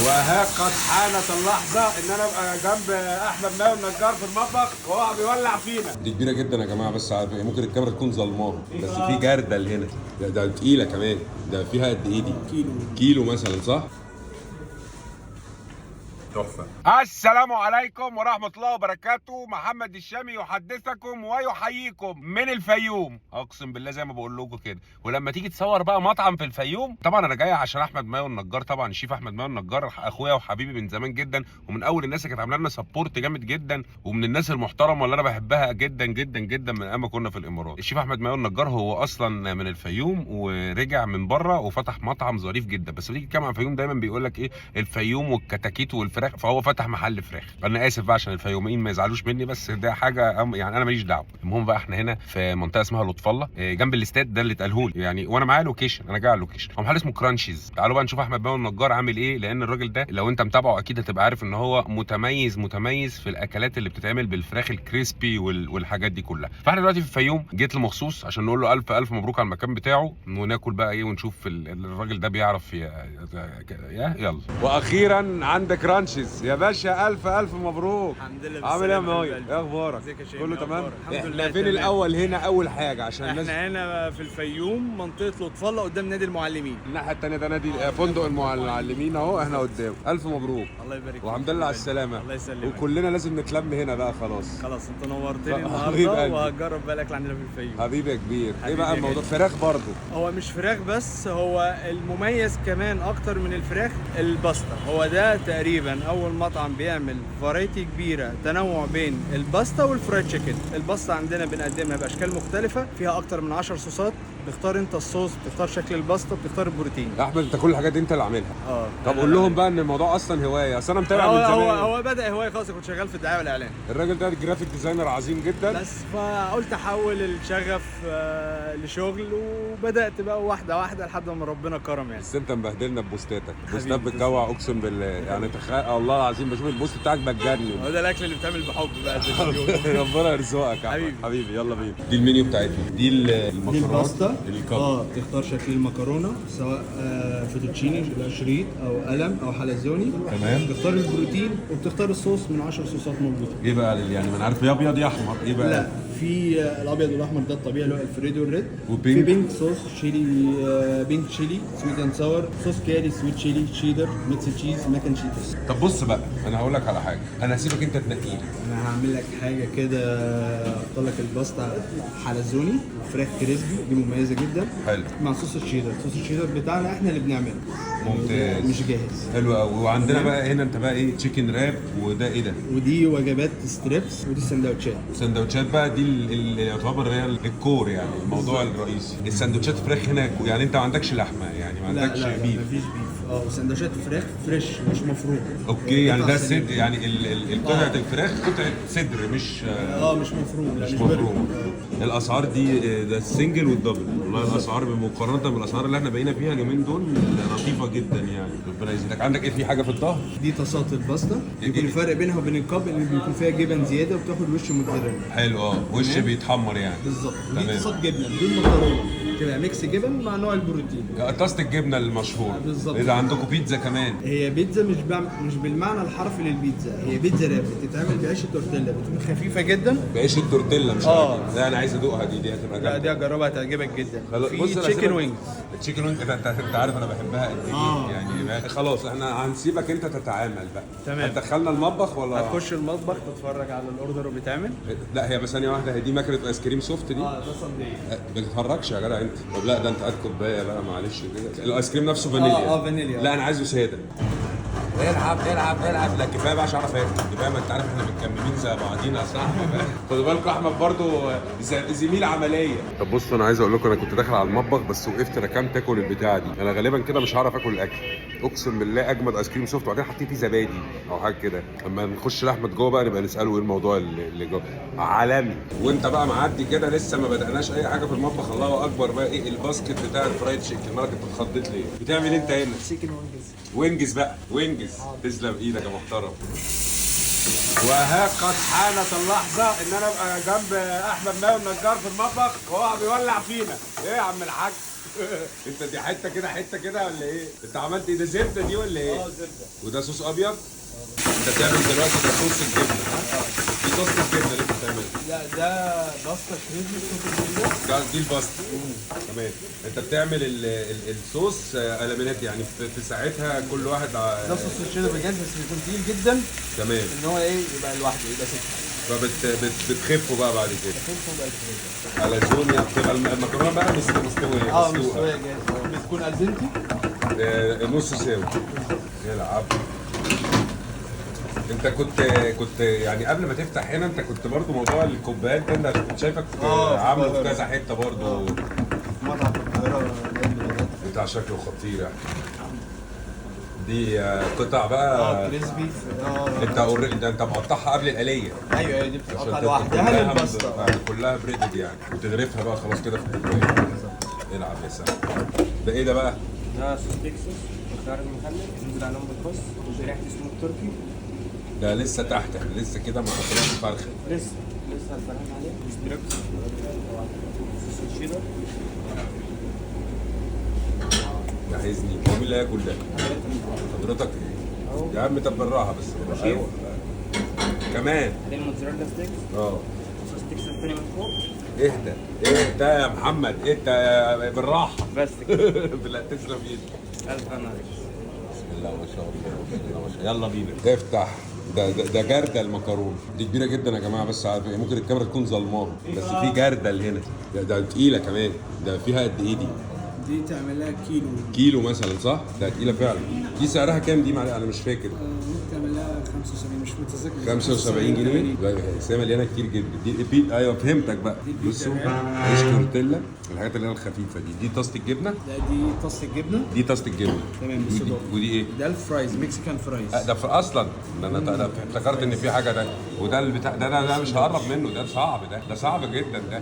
وها قد حانت اللحظة إن أنا أبقى جنب أحمد ماهر النجار في المطبخ وهو بيولع فينا. دي كبيرة جدا يا جماعة، بس عارف إيه، ممكن الكاميرا تكون ظلماها، بس في جردل هنا. ده تقيلة كمان، ده فيها قد إيه دي؟ كيلو مثلا، صح؟ تحفة. السلام عليكم ورحمة الله وبركاته. محمد الشامي يحدثكم ويحييكم من الفيوم. اقسم بالله زي ما بقول لكم كده. ولما تيجي تصور بقى مطعم في الفيوم، طبعا انا جاي عشان احمد ماهر النجار. طبعا الشيف احمد ماهر النجار اخويا وحبيبي من زمان جدا، ومن اول الناس اللي كانت عامله لنا سبورت جامد جدا، ومن الناس المحترمه اللي انا بحبها جدا جدا جدا من ايام ما كنا في الامارات. الشيف احمد ماهر النجار هو اصلا من الفيوم ورجع من بره وفتح مطعم ظريف جدا. بس بتيجي تتكلم عن الفيوم دايما بيقول لك ايه، الفيوم والكتاكيت والفراخ، فهو فتح محل فراخ. انا اسف بقى عشان الفيوميين ما يزعلوش مني، بس ده حاجه يعني انا ماليش دعوه. المهم بقى احنا هنا في منطقه اسمها لطف الله، جنب الاستاد ده اللي اتقاله لي يعني، وانا معايا لوكيشن، انا جاي على اللوكيشن. هو محل اسمه كرانشيز. تعالوا بقى نشوف احمد ماهر النجار عامل ايه، لان الراجل ده لو انت متابعه اكيد هتبقى عارف ان هو متميز في الاكلات اللي بتتعمل بالفراخ الكريسبي والحاجات دي كلها. فاحنا دلوقتي في الفيوم، جيت له مخصوص عشان نقول له الف الف مبروك على المكان بتاعه، وناكل بقى ايه ونشوف الراجل ده بيعرف يلا. واخيرا عندك كرانشيز يا باشا، الف مبروك. الحمد لله. عامل ايه يا مايا؟ ايه اخبارك؟ ازيك يا شيخ؟ كله تمام؟ الحمد لله. احنا فين الاول هنا؟ اول حاجه عشان الناس. احنا هنا في الفيوم، منطقه لطف الله قدام نادي المعلمين. الناحيه الثانيه ده نادي فندق المعلمين اهو، احنا قدام. الف مبروك. الله يبارك فيك. والحمد لله على السلامه. الله يسلمك. وكلنا لازم نتلم هنا بقى خلاص. خلاص انت نورتني حبيب النهارده، قلبي. وهجرب بقى الاكل عندنا في الفيوم. حبيبي يا كبير. ايه حبيبي بقى يا الموضوع؟ غالي. فراخ برضو؟ هو مش فراخ بس، هو المميز كمان اكتر من الفراخ الباستا. هو ده تقريبا اول مطعم بيعمل فرايتي كبيره، تنوع بين الباستا والفرايد تشيكن. الباستا عندنا بنقدمها باشكال مختلفه، فيها اكتر من 10 صوصات. بتختار انت الصوص، بتختار شكل الباستا، بتختار البروتين. يا احمد انت كل الحاجات دي انت اللي عاملها؟ طب قول لهم بقى ان الموضوع اصلا هوايه، اصل انا متابع من زمان. هو بدا هوايه خالص، كنت شغال في الدعايه والاعلان. الراجل ده جرافيك ديزاينر عظيم جدا، بس فقلت احول الشغف لشغل، وبدات بقى واحده واحده لحد ما ربنا كرم يعني. بس انت مبهدلنا ببوستاتك، بوستات حبيبي بتجوع اقسم بالله يعني. تخيل الله العظيم بشوف البوست بتاعك بتجنن. هو ده الاكل اللي بتعمل بحب بقى زي ما بيقولوا. ربنا يرزقك يا حبيبي. حبيبي. يلا بينا. دي المنيو بتاعتنا، دي المكرونات، دي الباستا. الكب. تختار شكل المكرونه، سواء فوتوتشيني شريط او قلم او حلزوني. تمام. تختار البروتين، وبتختار الصوص من 10 صوصات موجوده. ايه بقى يعني؟ ما انا عارف يا ابيض يا احمر، ايه بقى؟ لا، في الابيض والاحمر ده الطبيعي اللي هو الفريدو الريد. وبينك؟ في بينك صوص شيلي، بينك تشيلي سويت اند ساور، صوص كاري سويت تشيلي شيدر ميكس تشيز ماكن تشيز. طب بص بقى، انا هقول لك على حاجه، انا هسيبك انت تنقيلي. انا هعمل لك حاجه كده، احط لك الباستا حلزوني وفراخ كريسبي، دي مميزه جدا. حلو. مع صوص الشيدر. صوص الشيدر بتاعنا احنا اللي بنعمله، ممتاز. مش جاهز. حلو قوي. وعندنا بقى هنا انت بقى ايه؟ تشيكن راب، وده ايه ده؟ ودي وجبات ستريبس، ودي سندوتشات. سندوتشات بقى دي اللي يعتبر هي الكور يعني، الموضوع الرئيسي. السندوتشات فراخ هنا يعني، انت ما عندكش لحمه يعني، ما عندكش لا بيف؟ مفيش بيف. وسندوتشات فراخ فريش مش مفروم. اوكي، يعني ده قطع سليم. صدر يعني، قطعه الفراخ قطعه صدر، مش مش مفروم. لا مش برجر. مفروم. الاسعار دي ده السنجل والدبل، والله الاسعار مقارنه بالاسعار اللي احنا بقينا فيها اليومين دول لطيفه جدا يعني. ربنا يزيدك. عندك ايه في حاجه في الظهر؟ دي طاسات الباستا، يكون الفرق بينها وبين الكاب اللي بيكون فيها جبن زياده، وبتاخد وش موتزاريلا. حلو. وش تمام. بيتحمر يعني. بالظبط. تمام. دي طاسات جبنه بدون مكرونه، تبقى ميكس جبن مع نوع البروتين. طاسه الجبنه المشهور. بالظبط. اذا عندكم بيتزا كمان؟ هي بيتزا مش بالمعنى الحرفي للبيتزا، هي بيتزا راب، بتتعمل بعيش التورتيلا، بتكون خفيفه جدا. بعيش التورتيلا مش عارف. لا انا عايز ادوقها، دي هتبقى لا جامده. دي هجربها هتعجبك جدا. بص في أنا تشيكن هسيبك- وينج. التشيكن وينج انت عارف انا بحبها قد ايه يعني. خلاص احنا هنسيبك انت تتعامل بقى. تمام. هتدخلنا المطبخ ولا؟ هتخش المطبخ تتفرج على الاوردر وبيتعمل. لا هي بس ثانيه واحده، هي دي ماكينه ايس كريم سوفت دي؟ ده صندوق. ما تتفرجش يا جدع انت. طب لا ده انت هات كوبايه بقى معلش كده. الايس كريم نفسه فانيليا؟ فانيليا. لا انا عايزه ساده. العب. لا كفايه بقى، مش عارف اكل كفايه، ما انت عارف احنا متكملين زي بعضينا اصلا. خدوا بالكم احمد برضو زميل عمليه. طب بصوا، انا عايز اقول لكم، انا كنت داخل على المطبخ بس وقفت ركنت اكل البتاعه دي. انا غالبا كده مش هعرف اكل الاكل، اقسم بالله. اجمد ايس كريم سوفت، وبعدين حطيت فيه زبادي او حاجه كده. اما نخش لاحمد جوه بقى نبقى نساله ايه الموضوع اللي جوه. عالمي. وانت بقى معدي كده لسه ما بدأناش اي حاجه في المطبخ. الله اكبر بقى، ايه الباسكت بتاع الفرايد تشيكن؟ مالك انت اتخضيت ليه؟ بتعمل انت هنا؟ تشيكن وينجز. وينجز بقى، وينجز. تسلم ايدك يا محترم. وها قد حانت اللحظه ان انا ابقى جنب احمد ماهر النجار في المطبخ وهو بيولع فينا. ايه يا عم الحاج؟ انت دي حته كده حته كده ولا ايه؟ انت عملت ايه ده زبده دي ولا ايه؟ زبده. وده صوص ابيض؟ انت بتعمل دلوقتي ده صوص الجبنه. دي صوص الجبنه اللي انت بتعملها. لا ده باستا كريسبي صوص الجبنه. دي الباستا. تمام. انت بتعمل الصوص المنات يعني في ساعتها كل واحد ده صوص الشيدر بجد بس بيكون تقيل جدا. تمام. ان هو ايه يبقى لوحده يبقى سكه. فبتخفوا بقى بعد كده. بتخفوا بقى على زون بتبقى المكرونه بقى مستويه. مستويه جاهزه. بتكون الدنتي. نص ساوي. يلعب. انت كنت يعني قبل ما تفتح هنا انت كنت برضو موضوع الكوبايات ده انا كنت شايفك عامله في كذا حته برضو. مطعم في القاهره. بتاع شكله خطير يعني. دي قطع بقى كريسبي. انت مقطعها قبل الآلية. ايوه دي بتتقطع لوحدها للباستا. كلها بريدد يعني وتغرفها بقى خلاص كده في الكوبايه. العب يا سلام. ده ايه ده بقى؟ ده صوص تكساس والخيار المخلل ننزل عليهم بالخس وشريحه سموك تركي. ده لسه تحت احنا لسه كده ما حطيناش الفرخه. لسه هنفرق عليه ستريبس صوص الشيدر. جهزني مين اللي هياكل ده؟ حضرتك ايه؟ يا عم طب بالراحه بس. ايوه كمان دي الموتزاريلا ستيكس. صوص تكساس تاني من فوق. اهدى يا محمد اهدى بالراحه. بس كده. لا تسلم ايدك. الف انا بسم الله ما شاء الله بسم الله ما شاء الله. يلا بينا افتح. ده جردل المكرونه دي كبيره جدا يا جماعه بس عارف ممكن الكاميرا تكون ظلماها بس في جردل هنا. ده تقيله كمان. ده فيها قد ايه دي؟ دي تعمل لها كيلو مثلا صح؟ ده تقيله فعلا. دي سعرها كام دي انا مش فاكر. ممكن تعمل لها 75 مش متذكر. 75 جنيه. بس هي مليانه كتير جدا. دي ايوه فهمتك بقى. بصوا عيش تورتيلا الحاجات اللي هي الخفيفه دي طاسه الجبنه. دي طاسه الجبنه. دي طاسه الجبنه. تمام. ودي ايه؟ ده الفرايز مكسيكان فرايز. ده اصلا انا افتكرت ان في حاجه ده وده البتاع ده مش هقرب منه. ده صعب. ده صعب جدا. ده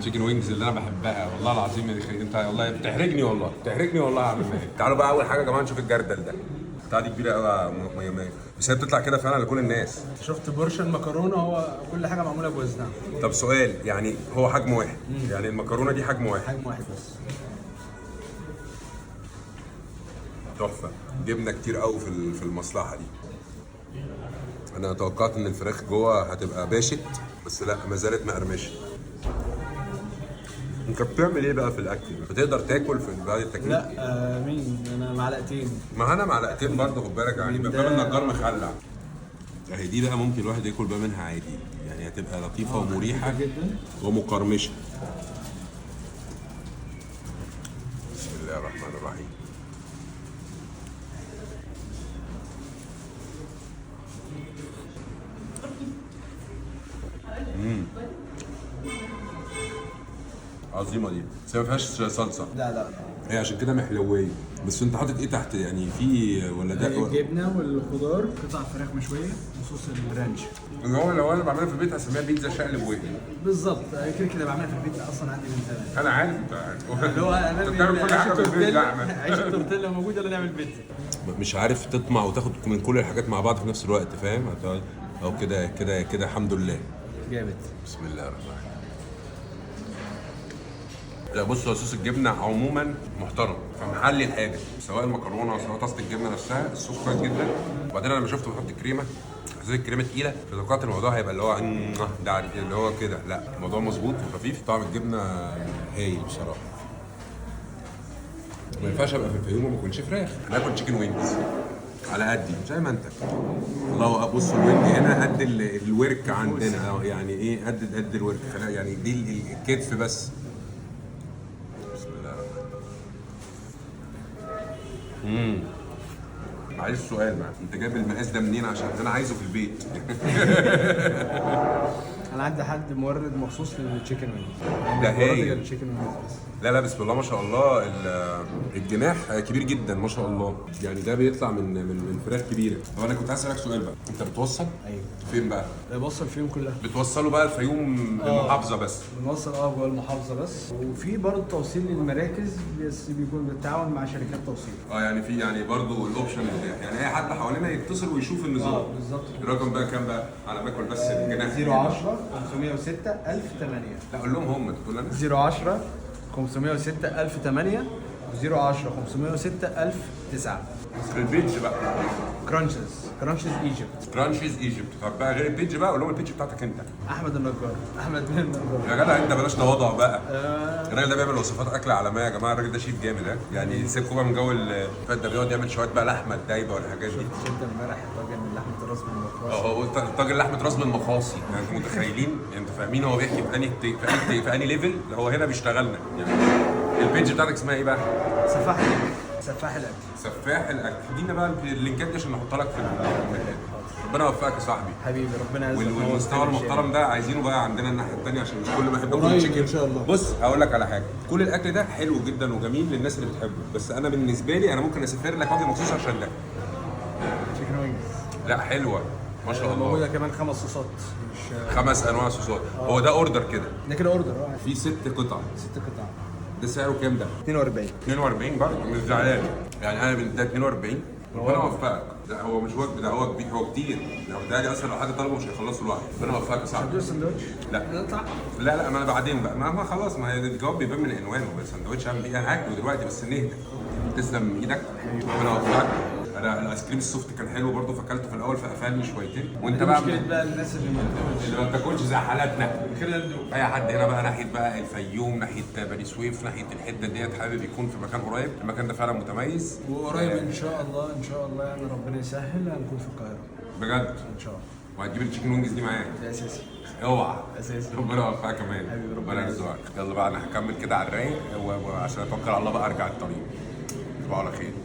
تشيكن وينجز اللي انا بحبها والله العظيم. انت والله بتحرجني والله يا عم ماهر. تعالوا بقى اول حاجه يا جماعه نشوف الجردل ده. بتاع دي كبيره قوي يا بس هي بتطلع كده فعلا لكل الناس. شفت بورشن مكرونه هو كل حاجه معموله بوزنها. طب سؤال يعني هو حجم واحد يعني المكرونه دي حجم واحد. حجم واحد بس. تحفه. جبنه كتير قوي في المصلحه دي. انا توقعت ان الفراخ جوه هتبقى باشت بس لا ما زالت مقرمشه. انت بتعمل ايه بقى في الاكل؟ بتقدر تاكل في بعد التكليف؟ لا مين انا معلقتين. ما انا معلقتين برضه خد بالك يعني باب النجار مخلع. اهي دي بقى ممكن الواحد ياكل بقى منها عادي يعني هتبقى لطيفه ومريحه جدا ومقرمشه. بسم الله الرحمن الرحيم. عظيمه دي بس ما فيهاش صلصه. لا هي عشان كده محلويه. بس انت حاطط ايه تحت يعني في ولا ده؟ الجبنه والخضار قطع فراخ مشويه وصوص الرانش. اللي هو لو انا بعملها في البيت هسميها بيتزا شقلب وجهي. بالظبط كده بعملها في البيت اصلا عندي من زمان. انا عارف انت عارف. اللي هو انا بتعمل كل حاجه في البيت يا احمد. عيش التورتيلا موجود يلا نعمل بيتزا. مش عارف تطمع وتاخد من كل الحاجات مع بعض في نفس الوقت فاهم؟ او كده الحمد لله. جامد. بسم الله الرحمن الرحيم. لا بص هو صوص الجبنه عموما محترم فمحلي الحاجه سواء المكرونه او سواء طاسه الجبنه نفسها الصوص كويس جدا. وبعدين انا لما شفته بحط كريمه حسيت الكريمه تقيله فتوقعت الموضوع هيبقى اللي هو ده اللي هو كده. لا الموضوع مظبوط وخفيف. طعم الجبنه هايل بصراحه. ما ينفعش ابقى في الفيوم وما اكلش فراخ. انا اكل تشيكن وينجز على قدي زي ما انت. الله بص الوينج هنا قد الورك عندنا يعني ايه قد الورك يعني دي الكتف بس. بسم الله الرحمن الرحيم. عايز سؤال بقى انت جايب المقاس ده منين عشان انا عايزه في البيت؟ انا عندي حد مورد مخصوص للتشيكن وينجز. ده هايل. التشيكن وينجز بس. لا بسم الله ما شاء الله الجناح كبير جدا ما شاء الله يعني ده بيطلع من فراخ كبيره. طب انا كنت عايز اسالك سؤال بقى انت بتوصل؟ ايوه. فين بقى؟ بوصل فيهم كلها. بتوصلوا بقى الفيوم المحافظه بس؟ بنوصل جوه المحافظه بس وفي برضه توصيل للمراكز بس بيكون بالتعاون مع شركات توصيل. يعني في يعني برضه الاوبشن بتاعي يعني اي حد حوالينا يتصل ويشوف النظام. بالظبط. الرقم بقى كام بقى؟ على ما اكل بس الجناح. 010 506 1008. لا قول لهم هم تقول انا 010 506 1008 010 506 1009. البيج بقى كرانشز ايجيبت. كرانشيز ايجيبت. طب بقى غير البيج بقى قول لهم البيج بتاعتك انت. احمد النجار، احمد بن النجار. يا جدع انت بلاش تواضع بقى. الراجل ده بيعمل وصفات اكل عالميه يا جماعه، الراجل ده شيف جامد ها، يعني سيبكم بقى من جو الفات ده، بيقعد يعمل شويه بقى لحمه الدايبه والحاجات دي. شفت امبارح طاجن لحمه راس بالمخاصي. هو طاجن لحمه راس بالمخاصي، يعني انتوا متخيلين، انتوا فاهمين هو بيحكي في انهي ليفل، هو هنا بيشتغلنا يعني. البيج بتاعتك اسمها ايه بقى؟ سفاح الاكل. سفاح الاكل. ادينا بقى اللينكات دي عشان نحطها لك في الكومنتات. ربنا يوفقك يا صاحبي حبيبي ربنا يعزك. والمستوى المحترم ده عايزينه بقى عندنا الناحيه الثانيه، عشان مش كل ما احب اكل قريب تشيكن. ان شاء الله. بص هقول لك على حاجه، كل الاكل ده حلو جدا وجميل للناس اللي بتحبه، بس انا بالنسبه لي انا ممكن اسافر لك واجي مخصوص عشان ده. تشيكن وينجز. لا حلوه ما شاء الله. موجوده كمان 5 صوصات، مش 5 انواع صوصات. هو ده اوردر كده ده كده اوردر. في 6 قطع. 6 قطع. ده سعره كام ده؟ 42. 42 برضه مش زعلان يعني، انا ده 42. ربنا يوفقك. لا هو مش وجبه، ده هو كبير، هو كتير. لو ده اصلا لو حد طلبه مش هيخلصه لوحده. ربنا يوفقك يا صاحبي. هتدوق سندوتش؟ لا نطلع. لا ما انا بعدين بقى، ما خلاص، ما هي الجواب بيبان من عنوانه. بس سندوتش اعمل ايه، انا هاكله دلوقتي بس نهدى. تسلم ايدك ربنا يوفقك. انا الايس كريم السوفت كان حلو برضه، فاكلته في الاول فقفلني شويتين. وانت بقى بقى الناس اللي ما بتاكلش زي حالاتنا كده ندوق. اي حد هنا بقى ناحيه بقى الفيوم، ناحيه بني سويف، ناحيه الحته ديت، حابب يكون في مكان قريب. المكان ده فعلا متميز وقريب ان شاء الله يعني ربنا يسهل هنكون في القاهره بجد. ان شاء الله. وهتجيب التشيكن وينجز دي معاك ده اساسي. اوعى. اساسي. ربنا يوفقك كمان. حبيبي ربنا ربنا يرزقك. يلا بقى انا هكمل كده على الرايق وعشان اتوكل على الله بقى ارجع الطريق. تصبحوا على خير.